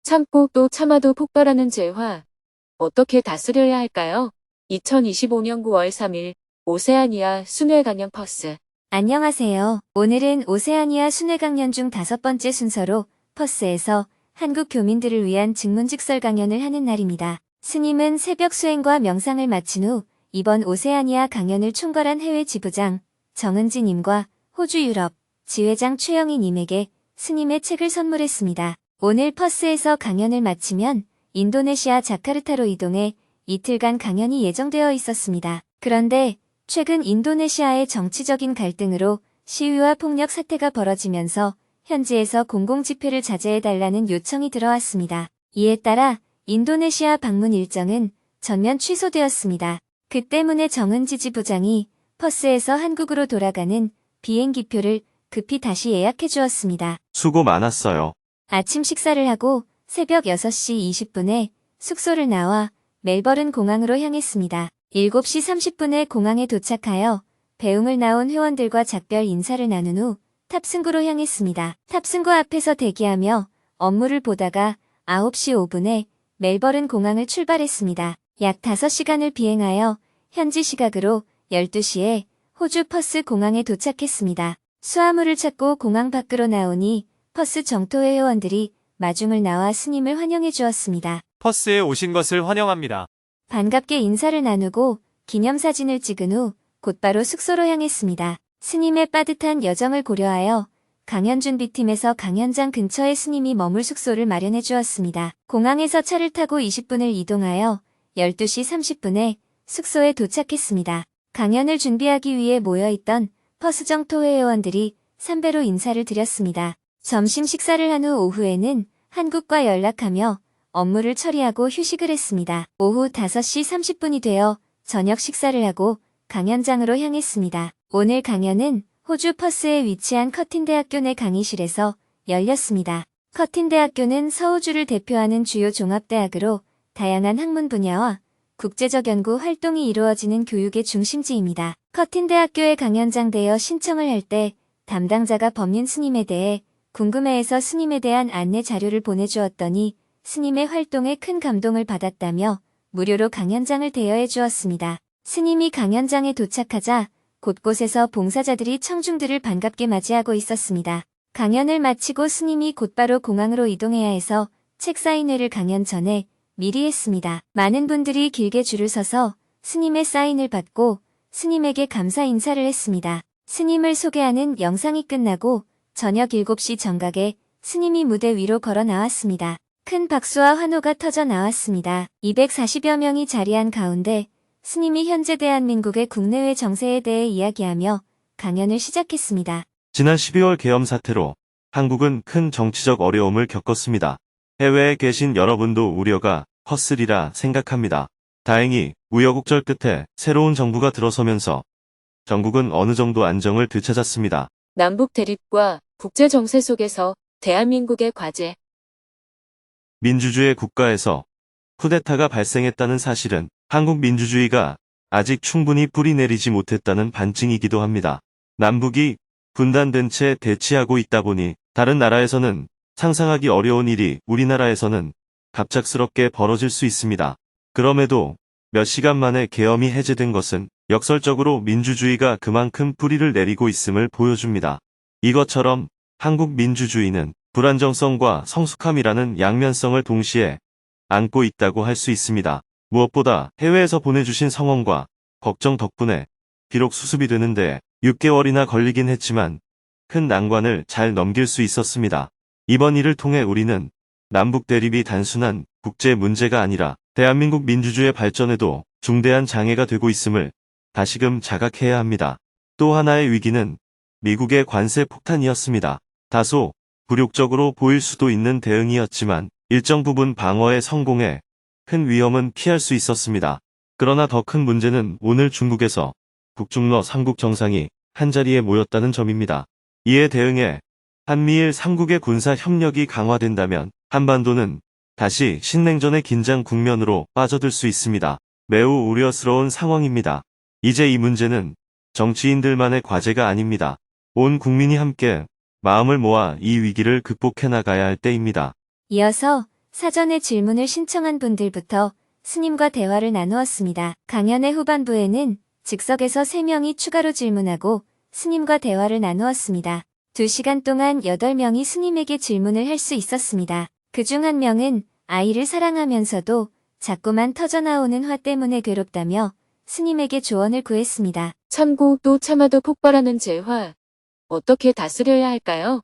참고 또 참아도 폭발하는 재화. 어떻게 다스려야 할까요? 2025년 9월 3일 오세아니아 순회 강연 퍼스. 안녕하세요. 오늘은 오세아니아 순회 강연 중 5번째 순서로 퍼스에서 한국 교민들을 위한 증문직설 강연을 하는 날입니다. 스님은 새벽 수행과 명상을 마친 후 이번 오세아니아 강연을 총괄한 해외 지부장 정은지님과 호주 유럽 지회장 최영희님에게 스님의 책을 선물했습니다. 오늘 퍼스에서 강연을 마치면 인도네시아 자카르타로 이동해 이틀간 강연이 예정되어 있었습니다. 그런데 최근 인도네시아의 정치적인 갈등으로 시위와 폭력 사태가 벌어지면서 현지에서 공공집회를 자제해달라는 요청이 들어왔습니다. 이에 따라 인도네시아 방문 일정은 전면 취소되었습니다. 그 때문에 정은지 지부장이 퍼스에서 한국으로 돌아가는 비행기표를 급히 다시 예약해 주었습니다. 수고 많았어요. 아침 식사를 하고 새벽 6시 20분에 숙소를 나와 멜버른 공항으로 향했습니다. 7시 30분에 공항에 도착하여 배웅을 나온 회원들과 작별 인사를 나눈 후 탑승구로 향했습니다. 탑승구 앞에서 대기하며 업무를 보다가 9시 5분에 멜버른 공항을 출발했습니다. 약 5시간을 비행하여 현지 시각으로 12시에 호주 퍼스 공항에 도착했습니다. 수화물을 찾고 공항 밖으로 나오니 퍼스 정토회 회원들이 마중을 나와 스님을 환영해 주었습니다. 퍼스에 오신 것을 환영합니다. 반갑게 인사를 나누고 기념사진을 찍은 후 곧바로 숙소로 향했습니다. 스님의 빠듯한 여정을 고려하여 강연준비팀에서 강연장 근처에 스님이 머물 숙소를 마련해 주었습니다. 공항에서 차를 타고 20분을 이동하여 12시 30분에 숙소에 도착했습니다. 강연을 준비하기 위해 모여있던 퍼스 정토회 회원들이 삼배로 인사를 드렸습니다. 점심 식사를 한 후 오후에는 한국과 연락하며 업무를 처리하고 휴식을 했습니다. 오후 5시 30분이 되어 저녁 식사를 하고 강연장으로 향했습니다. 오늘 강연은 호주 퍼스에 위치한 커틴대학교 내 강의실에서 열렸습니다. 커틴대학교는 서호주를 대표하는 주요 종합대학으로 다양한 학문 분야와 국제적 연구 활동이 이루어지는 교육의 중심지입니다. 커틴대학교에 강연장되어 신청을 할 때 담당자가 법륜 스님에 대해 궁금해해서 스님에 대한 안내 자료를 보내주었더니 스님의 활동에 큰 감동을 받았다며 무료로 강연장을 대여해 주었습니다. 스님이 강연장에 도착하자 곳곳에서 봉사자들이 청중들을 반갑게 맞이하고 있었습니다. 강연을 마치고 스님이 곧바로 공항으로 이동해야 해서 책 사인회를 강연 전에 미리 했습니다. 많은 분들이 길게 줄을 서서 스님의 사인을 받고 스님에게 감사 인사를 했습니다. 스님을 소개하는 영상이 끝나고 저녁 7시 정각에 스님이 무대 위로 걸어 나왔습니다. 큰 박수와 환호가 터져 나왔습니다. 240여 명이 자리한 가운데 스님이 현재 대한민국의 국내외 정세에 대해 이야기하며 강연을 시작했습니다. 지난 12월 계엄 사태로 한국은 큰 정치적 어려움을 겪었습니다. 해외에 계신 여러분도 우려가 컸으리라 생각합니다. 다행히 우여곡절 끝에 새로운 정부가 들어서면서 전국은 어느 정도 안정을 되찾았습니다. 남북 대립과 국제 정세 속에서 대한민국의 과제. 민주주의 국가에서 쿠데타가 발생했다는 사실은 한국 민주주의가 아직 충분히 뿌리 내리지 못했다는 반증이기도 합니다. 남북이 분단된 채 대치하고 있다 보니 다른 나라에서는 상상하기 어려운 일이 우리나라에서는 갑작스럽게 벌어질 수 있습니다. 그럼에도 몇 시간 만에 계엄이 해제된 것은 역설적으로 민주주의가 그만큼 뿌리를 내리고 있음을 보여줍니다. 이것처럼 한국 민주주의는 불안정성과 성숙함이라는 양면성을 동시에 안고 있다고 할 수 있습니다. 무엇보다 해외에서 보내주신 성원과 걱정 덕분에 비록 수습이 되는데 6개월이나 걸리긴 했지만 큰 난관을 잘 넘길 수 있었습니다. 이번 일을 통해 우리는 남북 대립이 단순한 국제 문제가 아니라 대한민국 민주주의 발전에도 중대한 장애가 되고 있음을 다시금 자각해야 합니다. 또 하나의 위기는 미국의 관세 폭탄이었습니다. 다소 굴욕적으로 보일 수도 있는 대응이었지만 일정 부분 방어에 성공해 큰 위험은 피할 수 있었습니다. 그러나 더 큰 문제는 오늘 중국에서 북중러 3국 정상이 한자리에 모였다는 점입니다. 이에 대응해 한미일 3국의 군사 협력이 강화된다면 한반도는 다시 신냉전의 긴장 국면으로 빠져들 수 있습니다. 매우 우려스러운 상황입니다. 이제 이 문제는 정치인들만의 과제가 아닙니다. 온 국민이 함께 마음을 모아 이 위기를 극복해 나가야 할 때입니다. 이어서 사전에 질문을 신청한 분들부터 스님과 대화를 나누었습니다. 강연의 후반부에는 즉석에서 3명이 추가로 질문하고 스님과 대화를 나누었습니다. 2시간 동안 8명이 스님에게 질문을 할 수 있었습니다. 그중 한 명은 아이를 사랑하면서도 자꾸만 터져나오는 화 때문에 괴롭다며 스님에게 조언을 구했습니다. 참고 또 참아도 폭발하는 제 화. 어떻게 다스려야 할까요?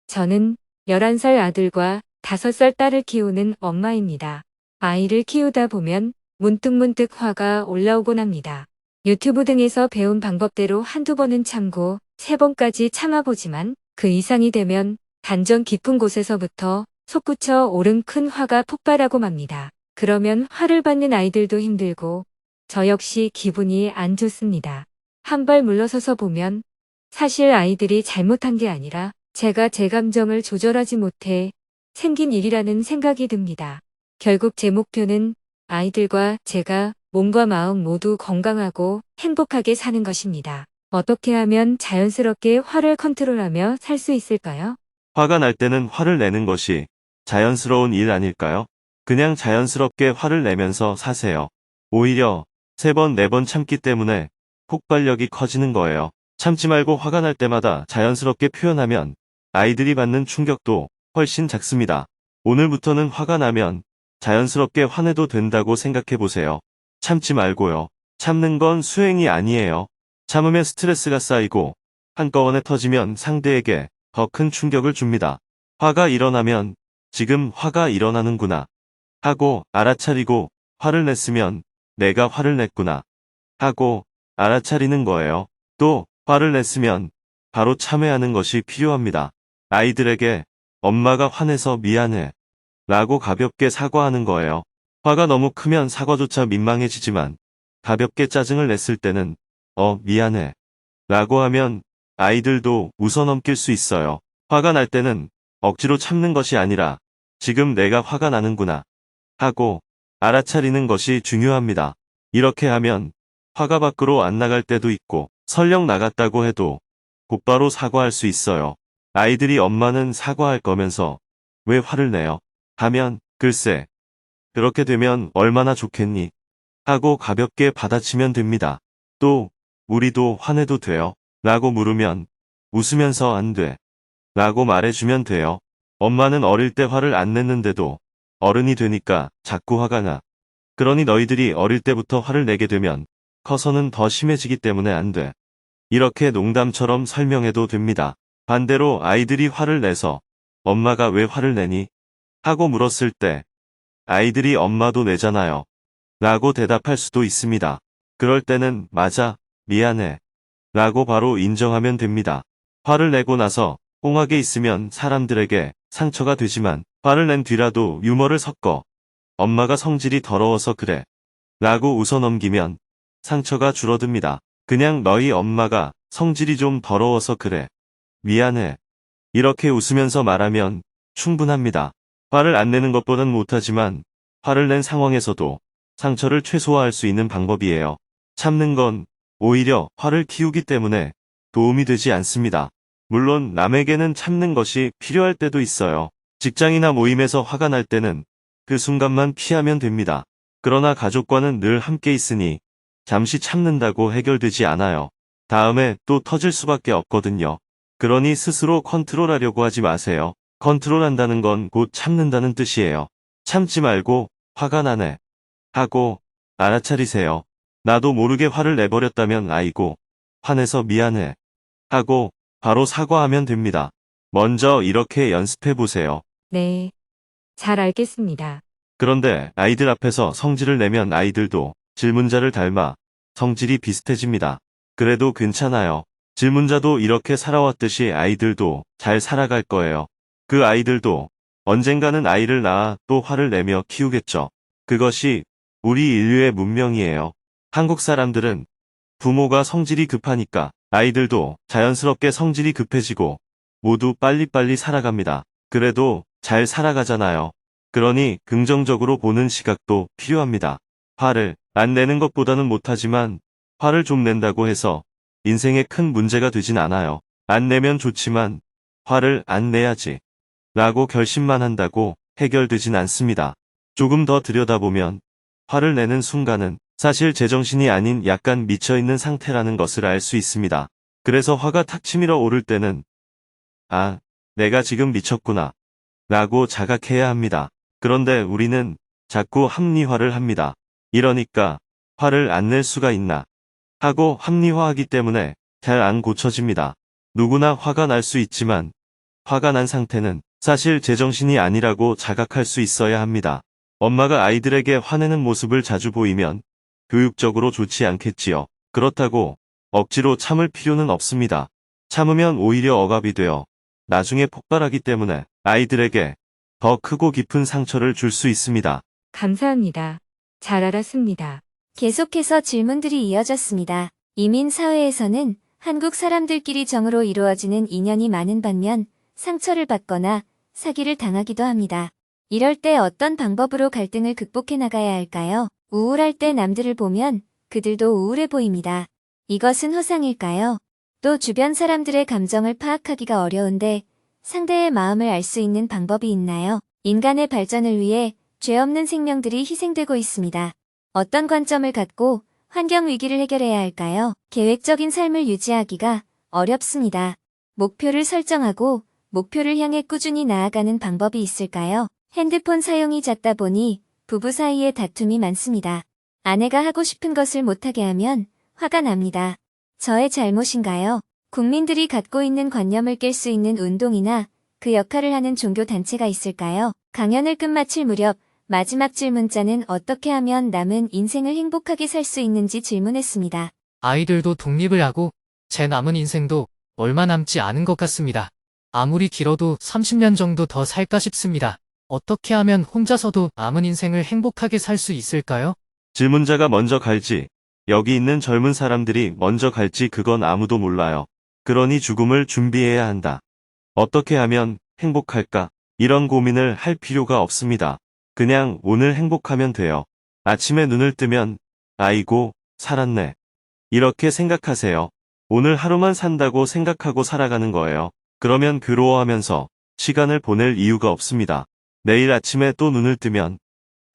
저는 11살 아들과 5살 딸을 키우는 엄마입니다. 아이를 키우다 보면 문득문득 화가 올라오곤 합니다. 유튜브 등에서 배운 방법대로 한두 번은 참고 3번까지 참아보지만 그 이상이 되면 단전 깊은 곳에서부터 솟구쳐 오른 큰 화가 폭발하고 맙니다. 그러면 화를 받는 아이들도 힘들고 저 역시 기분이 안 좋습니다. 한 발 물러서서 보면 사실 아이들이 잘못한 게 아니라 제가 제 감정을 조절하지 못해 생긴 일이라는 생각이 듭니다. 결국 제 목표는 아이들과 제가 몸과 마음 모두 건강하고 행복하게 사는 것입니다. 어떻게 하면 자연스럽게 화를 컨트롤하며 살 수 있을까요? 화가 날 때는 화를 내는 것이 자연스러운 일 아닐까요? 그냥 자연스럽게 화를 내면서 사세요. 오히려 3번, 4번 참기 때문에 폭발력이 커지는 거예요. 참지 말고 화가 날 때마다 자연스럽게 표현하면 아이들이 받는 충격도 훨씬 작습니다. 오늘부터는 화가 나면 자연스럽게 화내도 된다고 생각해 보세요. 참지 말고요. 참는 건 수행이 아니에요. 참으면 스트레스가 쌓이고 한꺼번에 터지면 상대에게 더 큰 충격을 줍니다. 화가 일어나면 지금 화가 일어나는구나 하고 알아차리고 화를 냈으면 내가 화를 냈구나 하고 알아차리는 거예요. 또 화를 냈으면 바로 참회하는 것이 필요합니다. 아이들에게 엄마가 화내서 미안해 라고 가볍게 사과하는 거예요. 화가 너무 크면 사과조차 민망해지지만 가볍게 짜증을 냈을 때는 미안해 라고 하면 아이들도 웃어넘길 수 있어요. 화가 날 때는 억지로 참는 것이 아니라 지금 내가 화가 나는구나 하고 알아차리는 것이 중요합니다. 이렇게 하면 화가 밖으로 안 나갈 때도 있고 설령 나갔다고 해도 곧바로 사과할 수 있어요. 아이들이 엄마는 사과할 거면서 왜 화를 내요? 하면 글쎄 그렇게 되면 얼마나 좋겠니? 하고 가볍게 받아치면 됩니다. 또 우리도 화내도 돼요? 라고 물으면 웃으면서 안 돼 라고 말해주면 돼요. 엄마는 어릴 때 화를 안 냈는데도 어른이 되니까 자꾸 화가 나. 그러니 너희들이 어릴 때부터 화를 내게 되면 커서는 더 심해지기 때문에 안 돼. 이렇게 농담처럼 설명해도 됩니다. 반대로 아이들이 화를 내서 엄마가 왜 화를 내니? 하고 물었을 때 아이들이 엄마도 내잖아요. 라고 대답할 수도 있습니다. 그럴 때는 맞아, 미안해. 라고 바로 인정하면 됩니다. 화를 내고 나서 꽁하게 있으면 사람들에게 상처가 되지만 화를 낸 뒤라도 유머를 섞어 엄마가 성질이 더러워서 그래. 라고 웃어넘기면 상처가 줄어듭니다. 그냥 너희 엄마가 성질이 좀 더러워서 그래. 미안해. 이렇게 웃으면서 말하면 충분합니다. 화를 안 내는 것보단 못하지만 화를 낸 상황에서도 상처를 최소화할 수 있는 방법이에요. 참는 건 오히려 화를 키우기 때문에 도움이 되지 않습니다. 물론 남에게는 참는 것이 필요할 때도 있어요. 직장이나 모임에서 화가 날 때는 그 순간만 피하면 됩니다. 그러나 가족과는 늘 함께 있으니 잠시 참는다고 해결되지 않아요. 다음에 또 터질 수밖에 없거든요. 그러니 스스로 컨트롤하려고 하지 마세요. 컨트롤한다는 건 곧 참는다는 뜻이에요. 참지 말고 화가 나네 하고 알아차리세요. 나도 모르게 화를 내버렸다면 아이고 화내서 미안해 하고 바로 사과하면 됩니다. 먼저 이렇게 연습해 보세요. 네. 잘 알겠습니다. 그런데 아이들 앞에서 성질을 내면 아이들도 질문자를 닮아 성질이 비슷해집니다. 그래도 괜찮아요. 질문자도 이렇게 살아왔듯이 아이들도 잘 살아갈 거예요. 그 아이들도 언젠가는 아이를 낳아 또 화를 내며 키우겠죠. 그것이 우리 인류의 문명이에요. 한국 사람들은 부모가 성질이 급하니까 아이들도 자연스럽게 성질이 급해지고 모두 빨리빨리 살아갑니다. 그래도 잘 살아가잖아요. 그러니 긍정적으로 보는 시각도 필요합니다. 화를 안 내는 것보다는 못하지만 화를 좀 낸다고 해서 인생에 큰 문제가 되진 않아요. 안 내면 좋지만 화를 안 내야지 라고 결심만 한다고 해결되진 않습니다. 조금 더 들여다보면 화를 내는 순간은 사실 제정신이 아닌 약간 미쳐있는 상태라는 것을 알 수 있습니다. 그래서 화가 탁 치밀어 오를 때는 아, 내가 지금 미쳤구나 라고 자각해야 합니다. 그런데 우리는 자꾸 합리화를 합니다. 이러니까 화를 안 낼 수가 있나 하고 합리화하기 때문에 잘 안 고쳐집니다. 누구나 화가 날 수 있지만 화가 난 상태는 사실 제정신이 아니라고 자각할 수 있어야 합니다. 엄마가 아이들에게 화내는 모습을 자주 보이면 교육적으로 좋지 않겠지요. 그렇다고 억지로 참을 필요는 없습니다. 참으면 오히려 억압이 되어 나중에 폭발하기 때문에 아이들에게 더 크고 깊은 상처를 줄 수 있습니다. 감사합니다. 잘 알았습니다. 계속해서 질문들이 이어졌습니다. 이민 사회에서는 한국 사람들끼리 정으로 이루어지는 인연이 많은 반면 상처를 받거나 사기를 당하기도 합니다. 이럴 때 어떤 방법으로 갈등을 극복해 나가야 할까요? 우울할 때 남들을 보면 그들도 우울해 보입니다. 이것은 허상일까요? 또 주변 사람들의 감정을 파악하기가 어려운데 상대의 마음을 알 수 있는 방법이 있나요? 인간의 발전을 위해 죄 없는 생명들이 희생되고 있습니다. 어떤 관점을 갖고 환경 위기를 해결해야 할까요? 계획적인 삶을 유지하기가 어렵습니다. 목표를 설정하고 목표를 향해 꾸준히 나아가는 방법이 있을까요? 핸드폰 사용이 잦다 보니 부부 사이에 다툼이 많습니다. 아내가 하고 싶은 것을 못하게 하면 화가 납니다. 저의 잘못인가요? 국민들이 갖고 있는 관념을 깰 수 있는 운동이나 그 역할을 하는 종교 단체가 있을까요? 강연을 끝마칠 무렵 마지막 질문자는 어떻게 하면 남은 인생을 행복하게 살 수 있는지 질문했습니다. 아이들도 독립을 하고 제 남은 인생도 얼마 남지 않은 것 같습니다. 아무리 길어도 30년 정도 더 살까 싶습니다. 어떻게 하면 혼자서도 남은 인생을 행복하게 살 수 있을까요? 질문자가 먼저 갈지, 여기 있는 젊은 사람들이 먼저 갈지 그건 아무도 몰라요. 그러니 죽음을 준비해야 한다. 어떻게 하면 행복할까? 이런 고민을 할 필요가 없습니다. 그냥 오늘 행복하면 돼요. 아침에 눈을 뜨면 아이고, 살았네. 이렇게 생각하세요. 오늘 하루만 산다고 생각하고 살아가는 거예요. 그러면 괴로워하면서 시간을 보낼 이유가 없습니다. 내일 아침에 또 눈을 뜨면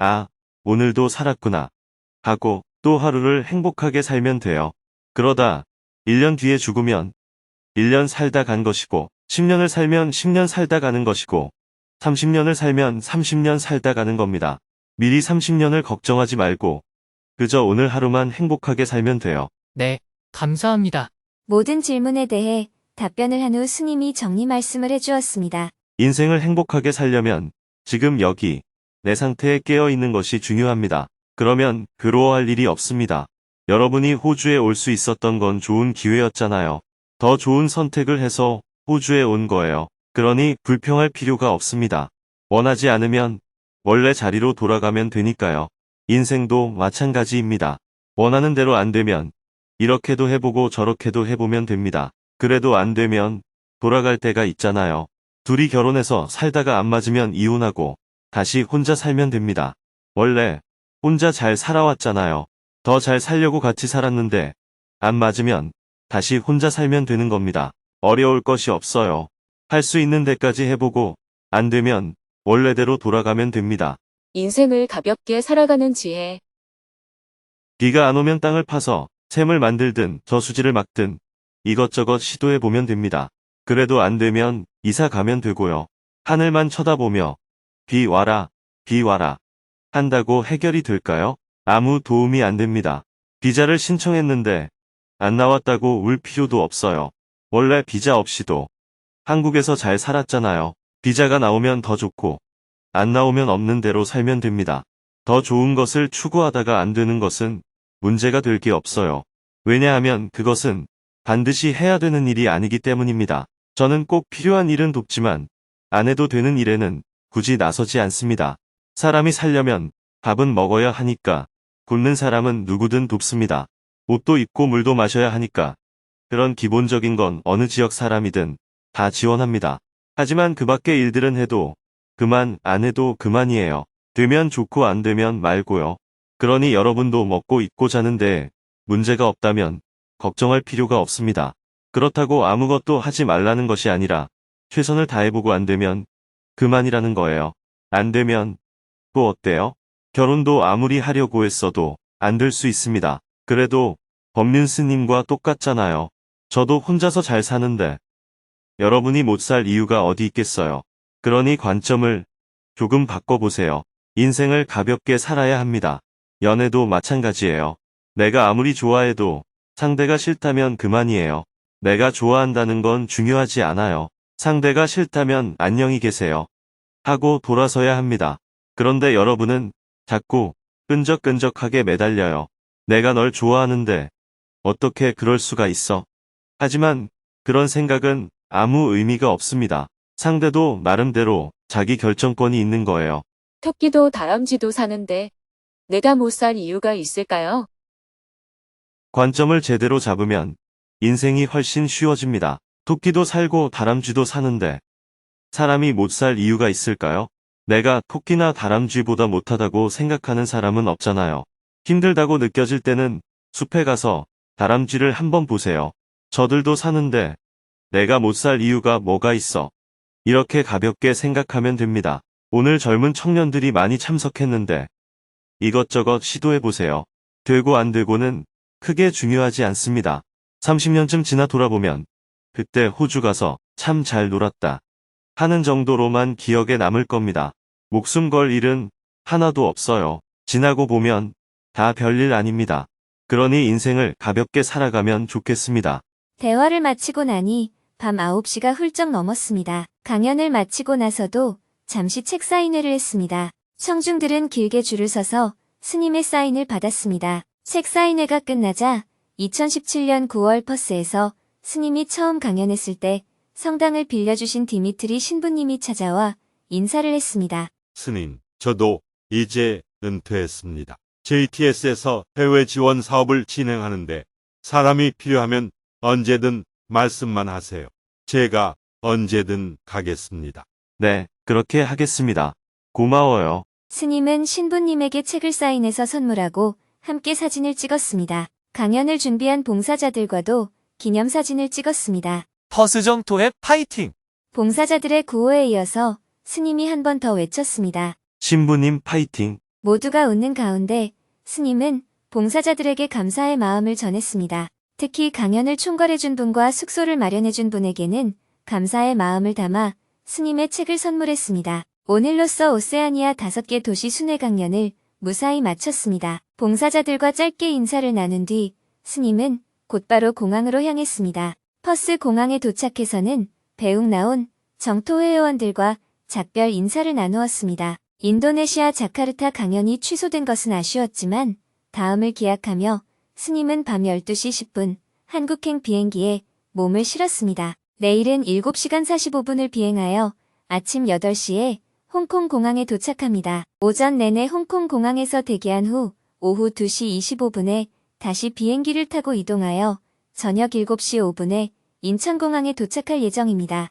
아, 오늘도 살았구나 하고 또 하루를 행복하게 살면 돼요. 그러다 1년 뒤에 죽으면 1년 살다 간 것이고 10년을 살면 10년 살다 가는 것이고 30년을 살면 30년 살다 가는 겁니다. 미리 30년을 걱정하지 말고 그저 오늘 하루만 행복하게 살면 돼요. 네, 감사합니다. 모든 질문에 대해 답변을 한 후 스님이 정리 말씀을 해주었습니다. 인생을 행복하게 살려면 지금 여기 내 상태에 깨어 있는 것이 중요합니다. 그러면 괴로워할 일이 없습니다. 여러분이 호주에 올 수 있었던 건 좋은 기회였잖아요. 더 좋은 선택을 해서 호주에 온 거예요. 그러니 불평할 필요가 없습니다. 원하지 않으면 원래 자리로 돌아가면 되니까요. 인생도 마찬가지입니다. 원하는 대로 안 되면 이렇게도 해보고 저렇게도 해보면 됩니다. 그래도 안 되면 돌아갈 때가 있잖아요. 둘이 결혼해서 살다가 안 맞으면 이혼하고 다시 혼자 살면 됩니다. 원래 혼자 잘 살아왔잖아요. 더 잘 살려고 같이 살았는데 안 맞으면 다시 혼자 살면 되는 겁니다. 어려울 것이 없어요. 할 수 있는 데까지 해보고 안 되면 원래대로 돌아가면 됩니다. 인생을 가볍게 살아가는 지혜. 비가 안 오면 땅을 파서 샘을 만들든 저수지를 막든 이것저것 시도해보면 됩니다. 그래도 안 되면 이사 가면 되고요. 하늘만 쳐다보며 비 와라, 비 와라 한다고 해결이 될까요? 아무 도움이 안 됩니다. 비자를 신청했는데 안 나왔다고 울 필요도 없어요. 원래 비자 없이도 한국에서 잘 살았잖아요. 비자가 나오면 더 좋고 안 나오면 없는 대로 살면 됩니다. 더 좋은 것을 추구하다가 안 되는 것은 문제가 될 게 없어요. 왜냐하면 그것은 반드시 해야 되는 일이 아니기 때문입니다. 저는 꼭 필요한 일은 돕지만 안 해도 되는 일에는 굳이 나서지 않습니다. 사람이 살려면 밥은 먹어야 하니까 굶는 사람은 누구든 돕습니다. 옷도 입고 물도 마셔야 하니까 그런 기본적인 건 어느 지역 사람이든 다 지원합니다. 하지만 그 밖의 일들은 해도 그만 안 해도 그만이에요. 되면 좋고 안 되면 말고요. 그러니 여러분도 먹고 입고 자는데 문제가 없다면 걱정할 필요가 없습니다. 그렇다고 아무것도 하지 말라는 것이 아니라 최선을 다해보고 안 되면 그만이라는 거예요. 안 되면 또 어때요? 결혼도 아무리 하려고 했어도 안 될 수 있습니다. 그래도 법륜 스님과 똑같잖아요. 저도 혼자서 잘 사는데 여러분이 못 살 이유가 어디 있겠어요. 그러니 관점을 조금 바꿔보세요. 인생을 가볍게 살아야 합니다. 연애도 마찬가지예요. 내가 아무리 좋아해도 상대가 싫다면 그만이에요. 내가 좋아한다는 건 중요하지 않아요. 상대가 싫다면 안녕히 계세요. 하고 돌아서야 합니다. 그런데 여러분은 자꾸 끈적끈적하게 매달려요. 내가 널 좋아하는데 어떻게 그럴 수가 있어? 하지만 그런 생각은 아무 의미가 없습니다. 상대도 나름대로 자기 결정권이 있는 거예요. 토끼도 다람쥐도 사는데 내가 못 살 이유가 있을까요? 관점을 제대로 잡으면 인생이 훨씬 쉬워집니다. 토끼도 살고 다람쥐도 사는데 사람이 못 살 이유가 있을까요? 내가 토끼나 다람쥐보다 못하다고 생각하는 사람은 없잖아요. 힘들다고 느껴질 때는 숲에 가서 다람쥐를 한번 보세요. 저들도 사는데 내가 못 살 이유가 뭐가 있어? 이렇게 가볍게 생각하면 됩니다. 오늘 젊은 청년들이 많이 참석했는데 이것저것 시도해보세요. 되고 안 되고는 크게 중요하지 않습니다. 30년쯤 지나 돌아보면 그때 호주 가서 참 잘 놀았다 하는 정도로만 기억에 남을 겁니다. 목숨 걸 일은 하나도 없어요. 지나고 보면 다 별일 아닙니다. 그러니 인생을 가볍게 살아가면 좋겠습니다. 대화를 마치고 나니 밤 9시가 훌쩍 넘었습니다. 강연을 마치고 나서도 잠시 책 사인회를 했습니다. 청중들은 길게 줄을 서서 스님의 사인을 받았습니다. 책 사인회가 끝나자 2017년 9월 퍼스에서 스님이 처음 강연했을 때 성당을 빌려주신 디미트리 신부님이 찾아와 인사를 했습니다. 스님, 저도 이제 은퇴했습니다. JTS에서 해외 지원 사업을 진행하는데 사람이 필요하면 언제든 말씀만 하세요. 제가 언제든 가겠습니다. 네, 그렇게 하겠습니다. 고마워요. 스님은 신부님에게 책을 사인해서 선물하고 함께 사진을 찍었습니다. 강연을 준비한 봉사자들과도 기념사진을 찍었습니다. 퍼스정토의 파이팅! 봉사자들의 구호에 이어서 스님이 한 번 더 외쳤습니다. 신부님 파이팅. 모두가 웃는 가운데 스님은 봉사자들에게 감사의 마음을 전했습니다. 특히 강연을 총괄해준 분과 숙소를 마련해준 분에게는 감사의 마음을 담아 스님의 책을 선물했습니다. 오늘로써 오세아니아 5개 도시 순회 강연을 무사히 마쳤습니다. 봉사자들과 짧게 인사를 나눈 뒤 스님은 곧바로 공항으로 향했습니다. 퍼스 공항에 도착해서는 배웅 나온 정토 회원들과 작별 인사를 나누었습니다. 인도네시아 자카르타 강연이 취소된 것은 아쉬웠지만 다음을 기약하며 스님은 밤 12시 10분 한국행 비행기에 몸을 실었습니다. 내일은 7시간 45분을 비행하여 아침 8시에 홍콩 공항에 도착합니다. 오전 내내 홍콩 공항에서 대기한 후 오후 2시 25분에 다시 비행기를 타고 이동하여 저녁 7시 5분에 인천공항에 도착할 예정입니다.